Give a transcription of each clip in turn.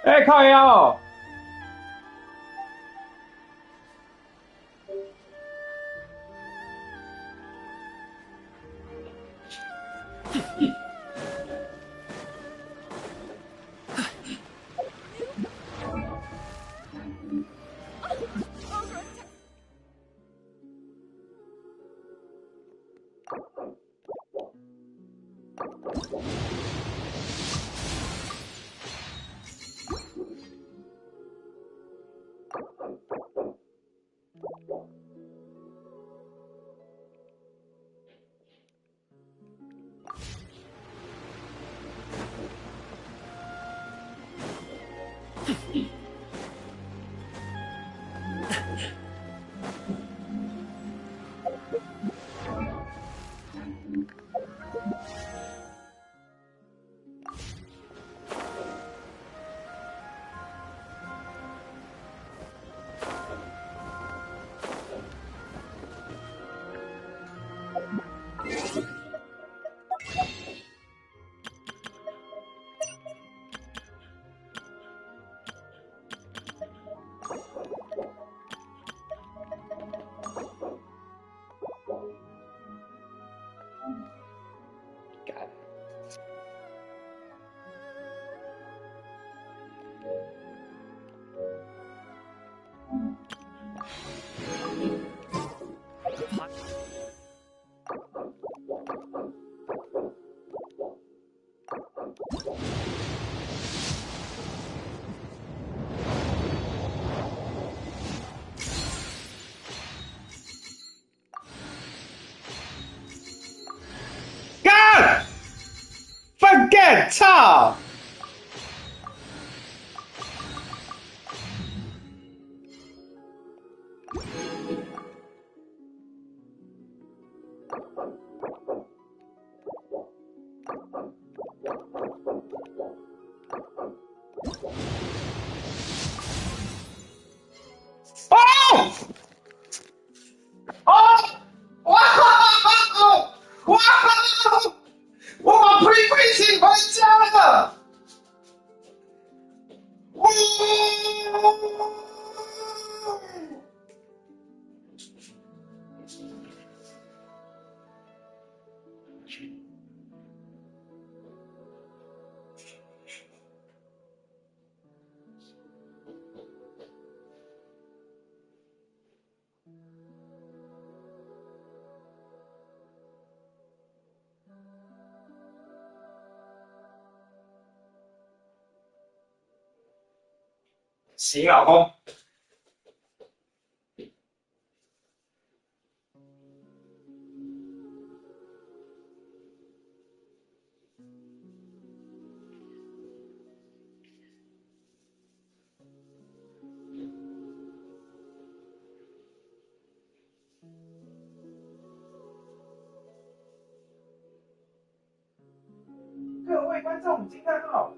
哎、靠腰！干！操！哦！哦！哇！哇！我把呸呸请回家了！哇！行，老公。各位观众，惊叹号！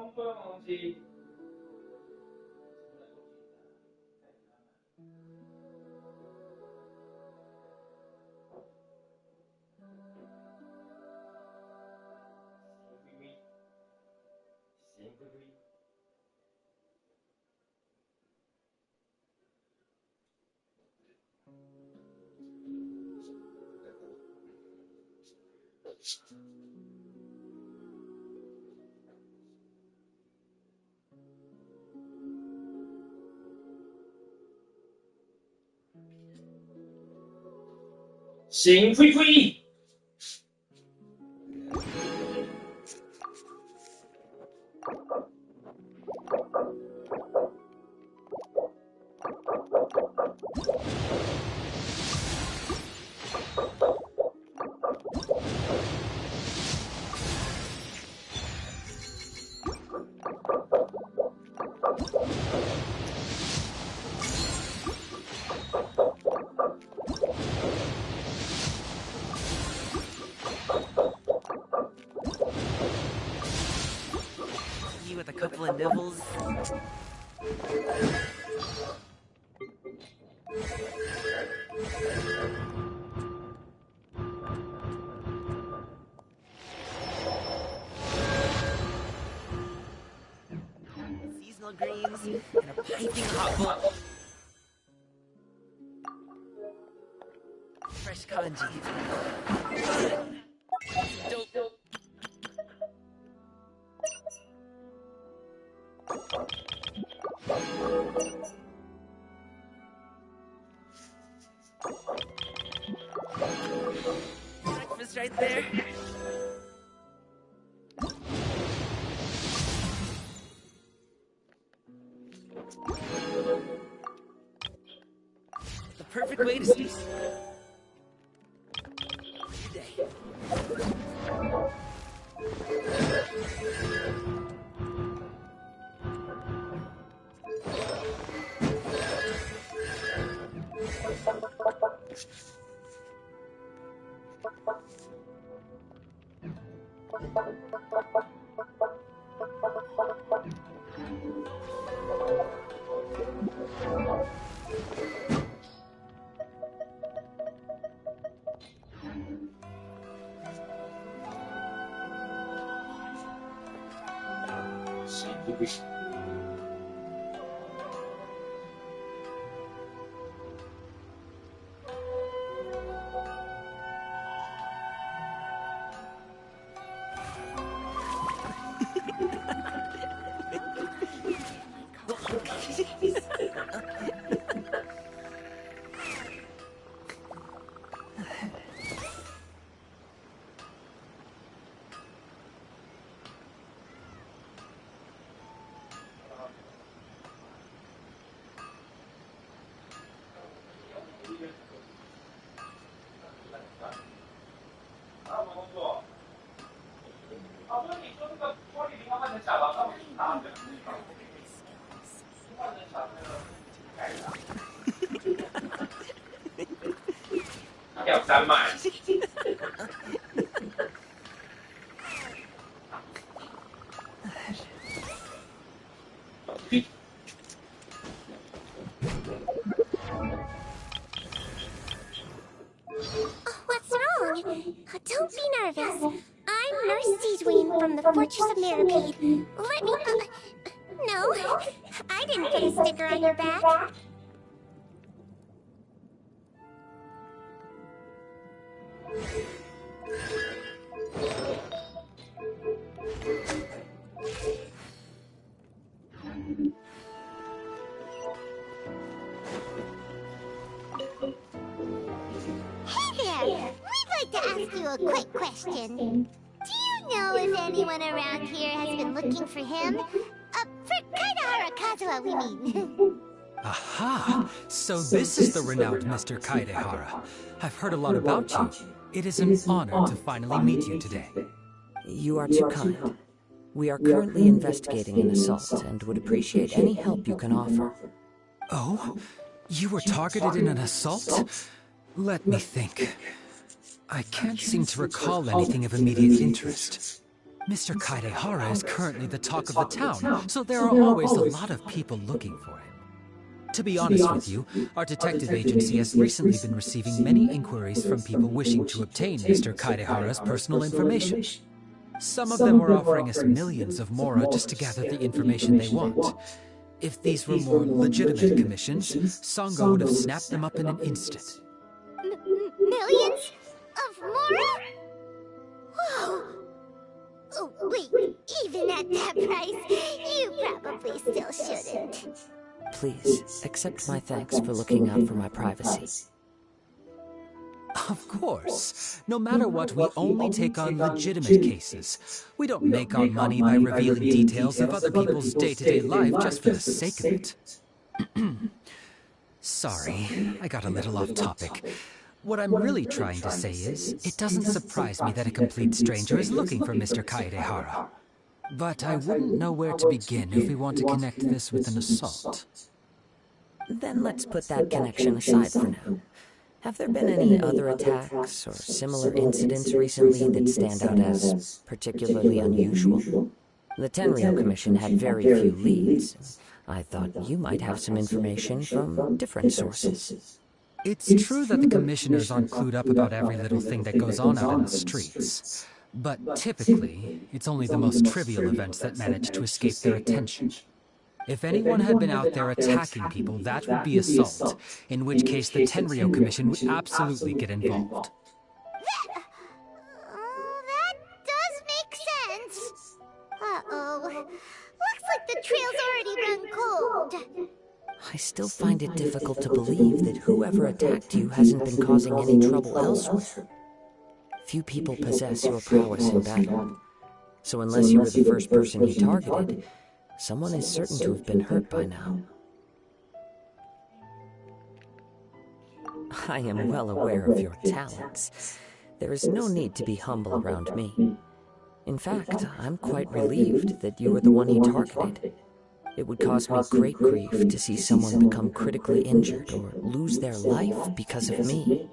工作用的东西。行，呸呸！With a couple of nibbles. Seasonal greens and a piping hot bowl. Fresh kanji. Dope. Breakfast right there. The perfect way to stay your day.要3买。What's wrong? Don't be nervous. I'm Nurse Seedween from the Fortress of Narrapede. Let me... no, I didn't put a sticker on your back. Ask you a quick question. Do you know if anyone around here has been looking for him? For Kaidahara Kazuha, we mean. Aha! So this is the renowned Mr. Kaidehara. I've heard a lot about you. It is an honor to finally meet you today. You are too kind. We are currently investigating an assault and would appreciate any help you can offer. Oh? You were targeted in an assault? Let me think. I can't seem to recall anything of immediate interest. Mr. Kaidehara is currently the talk of the town, so there are always a lot of people looking for him. To be honest with you, our detective agency has recently been receiving many inquiries from people wishing to obtain Mr. Kaidehara's personal information. Some of them were offering us millions of mora just to gather the information they want. If these were more legitimate commissions, Sango would have snapped them up in an instant. Millions of mora? Whoa! Oh, wait, even at that price, you probably still shouldn't. Please, accept my thanks for looking out for my privacy. Of course. No matter what, we only take on legitimate cases. We don't make our money by revealing details of other people's day-to-day life just for the sake of it. Sorry, I got a little off topic. What I'm really trying to say is, it doesn't surprise me that a complete stranger is looking for Mr. Kaidehara. But I wouldn't know where to begin if we want to connect this with an assault. Then let's put that connection aside for now. Have there been any other attacks or similar incidents recently that stand out as particularly unusual? The Tenryou Commission had very few leads. I thought you might have some information from different sources. It's true that the commissioners aren't clued up about every little thing that goes on out in the streets. But typically, it's only the most trivial events that manage to escape their attention. If anyone had been out there attacking people, that would be assault, in which case the Tenryou Commission would absolutely get involved. That does make sense. Uh-oh. Looks like the trail's already run cold. I still find it difficult to believe that whoever attacked you hasn't been causing any trouble elsewhere. Few people possess your prowess in battle, so unless you were the first person he targeted, someone is certain to have been hurt by now. I am well aware of your talents. There is no need to be humble around me. In fact, I'm quite relieved that you were the one he targeted. It would cause me great grief to see someone become critically injured or lose their life because of me.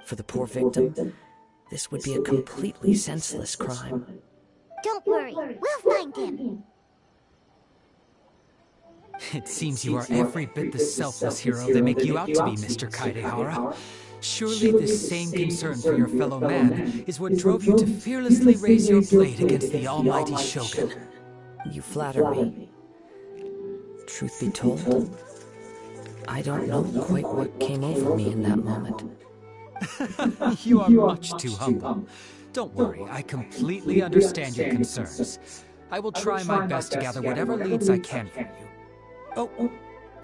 For the poor victim, this would be a completely senseless crime. Don't worry, we'll find him. It seems you are every bit the selfless hero they make you out to be, Mr. Kaidehara. Surely this same concern for your fellow man is what drove you to fearlessly raise your blade against the almighty Shogun. You flatter me. Truth be told, I don't know quite what came over me in that moment. You are much too humble. Don't worry, I completely understand your concerns. I will try my best to gather whatever leads I can from you. Oh,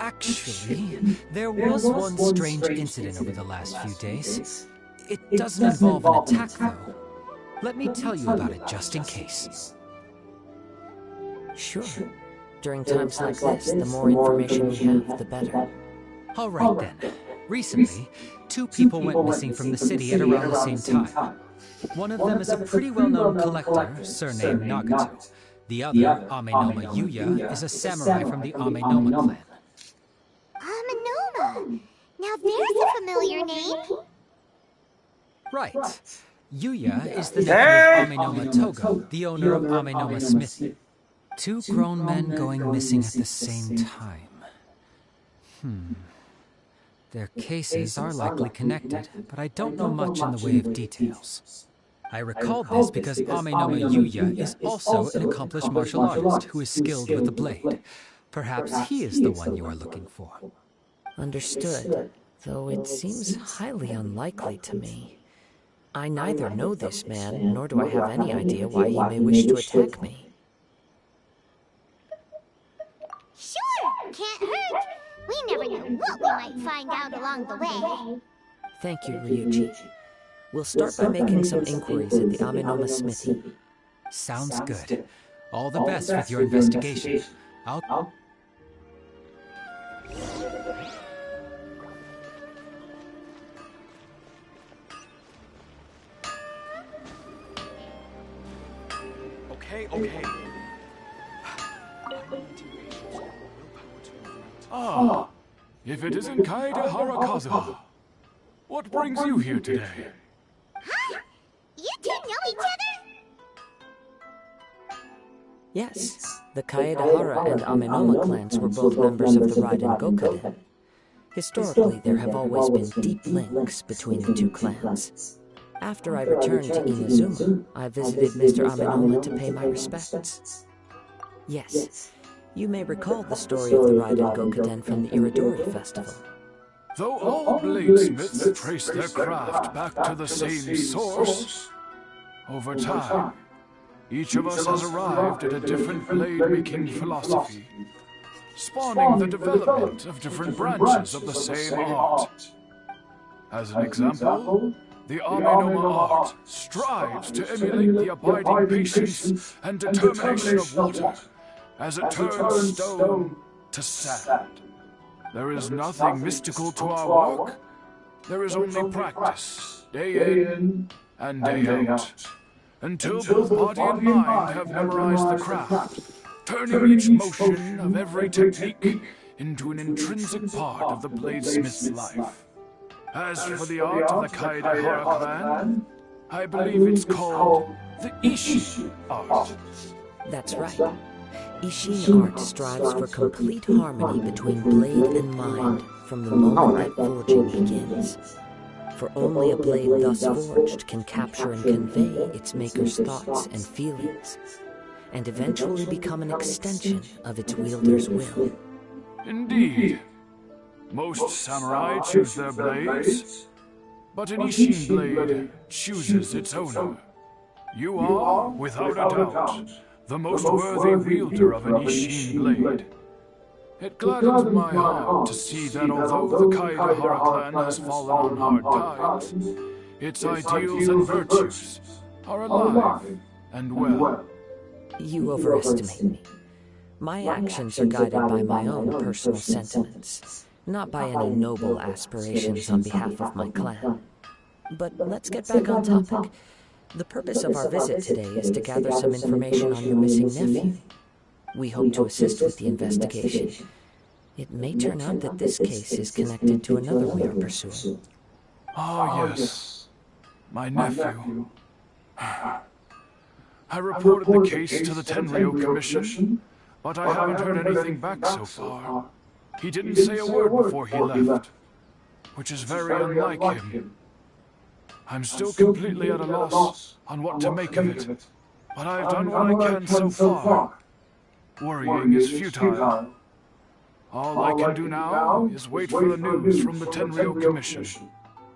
actually, there was one strange incident over the last few days. It doesn't involve an attack, though. Let me tell you about it just in case. Sure. During times like this, the more information we have, the better. All right, then. Recently, 2 people went missing from the city at around the same time. One of them is a pretty well-known collector, surnamed Nagato. The other, Amenoma Yuya, is a samurai from the Amenoma clan. Amenoma! Now there's a familiar name. Right. Yuya is the nephew of Amenoma Togo, the owner of Amenoma Smithy. 2 grown men going missing at the same time. Their cases are likely connected, but I don't know much in the way of details. I recalled this because Amenoma Yuya is also an accomplished martial artist who is skilled with the blade. Perhaps he is the one you are looking for. Understood, though it seems highly unlikely to me. I neither know this man, nor do I have any idea why he may wish to attack me. Sure, can't hurt. We never know what we might find out along the way. Thank you, Ryuji. We'll start by making some inquiries at the Amenoma Smithy. Sounds good. All the best with your investigation. I'll... Okay. Ah, if it isn't Kaidehara Kazuha, what brings you here today? Huh? You two know each other? Yes, the Kaedahara and Amenoma clans were both members of the Raiden Gokuden. Historically, there have always been deep links between the two clans. After I returned to Inazuma, I visited Mr. Amenoma to pay my respects. Yes, you may recall the story of the Raiden Gokuden from the Iridori Festival. Though all bladesmiths trace their craft back to the same source, over time, each of us has arrived at a different blade-making philosophy, spawning the development of different branches of the same art. As an example, the Amenoma art strives to emulate the abiding patience and determination of water as it turns stone to sand. There is nothing mystical to our work. There is only practice, day in and day out, until both body and mind have memorized the craft, turning each motion of every technique into an intrinsic part of the bladesmith's life. As for the art of the Kaedahara clan, I believe it's called the Ishin art. That's right. Ishin art strives for complete harmony between blade and mind from the moment that forging begins. For only a blade thus forged can capture and convey its maker's thoughts and feelings, and eventually become an extension of its wielder's will. Indeed. Most samurai choose their blades, but an Ishin blade chooses its owner. You are, without a doubt, the most worthy wielder of an Ishin blade. It gladdens my heart to see that although the Kaedahara clan has fallen on hard times, its ideals and virtues are alive and well. You overestimate me. My actions are guided by my own personal sentiments, not by any noble aspirations on behalf of my clan. But let's get back on topic. The purpose of our visit today is to gather some information on your missing nephew. We hope to assist with the investigation. It may turn out that this case is connected to another we are pursuing. Ah, yes. My nephew. I reported the case to the Tenryo Commission, but I haven't heard anything back so far. He didn't say a word before he left, which is very unlike him. I'm still completely at a loss on what to make of it, but I've done what I can so far. Worrying is futile. All I can do now is wait for the news from the Tenryo Commission.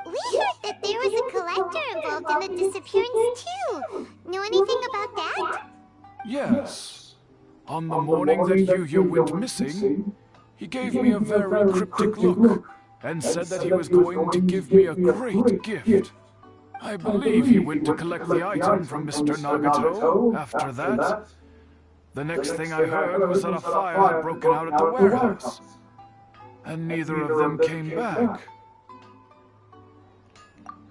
We heard that there was a collector involved in the disappearance too. Know anything about that? Yes. On the morning that Yuya went missing, he gave me a very cryptic look and said that he was going to give me a great gift. I believe he went to collect the item from Mr. Nagato after that. The next thing I heard was that a fire had broken out at the warehouse, and neither of them came back.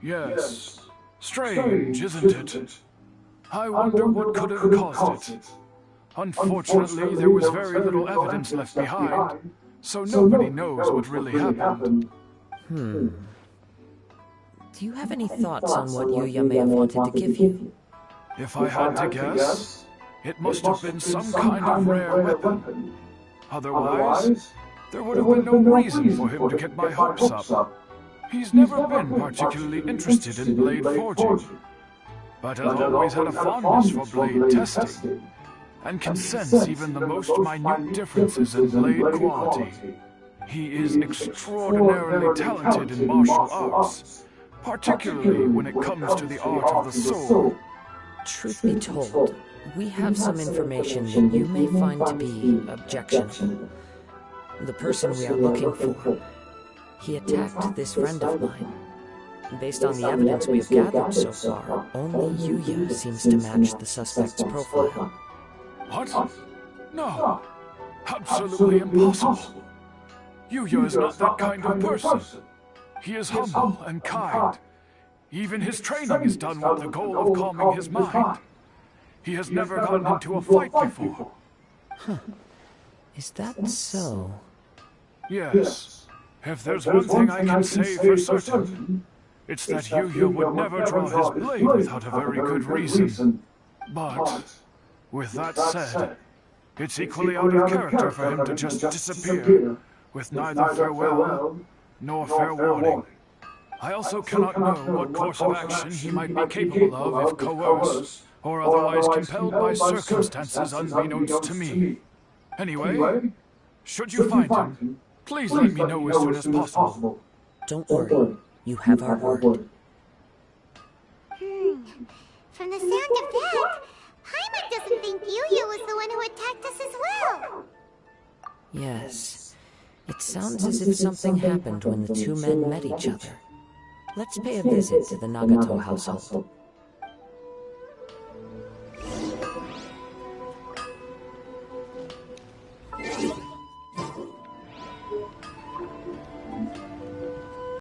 Yes, strange, isn't it? I wonder what could have caused it. Unfortunately, there was very little evidence left behind, so nobody knows what really happened. Do you have any thoughts on what Yuya may have wanted to give you? If I had to guess, it must have been some kind of rare weapon. Otherwise, there would have been no reason for him to get my hopes up. He's never been particularly interested in blade forging, but has always had a fondness for blade testing, and can sense even the most minute differences in blade quality. He is extraordinarily talented in martial arts, particularly when it comes to the art of the sword. Truth be told, we have some information that you may find to be objectionable. The person we are looking for, he attacked this friend of mine. Based on the evidence we have gathered so far, only Yuya seems to match the suspect's profile. What? No. Absolutely impossible. Yuya is not that kind of person. He is humble and kind. Even his training is done with the goal of calming his mind. He has never gotten into a fight before. Is that so? Yes. If there's one thing I can say for certain, it's that Yuya would never draw his blade without a very good reason. But With that said, it's equally out of character for him to just disappear, with neither farewell nor fair warning. I also cannot know what course of action he might be capable of if coerced, or otherwise compelled by circumstances unbeknownst to me. Anyway, should you find him, please let me know as soon as possible. Don't worry, you have our word. From the sound of that, Paimon doesn't think Yu-Yu was the one who attacked us as well. Yes, it sounds as if something happened when the two men met each other. Let's pay a visit to the Nagato household.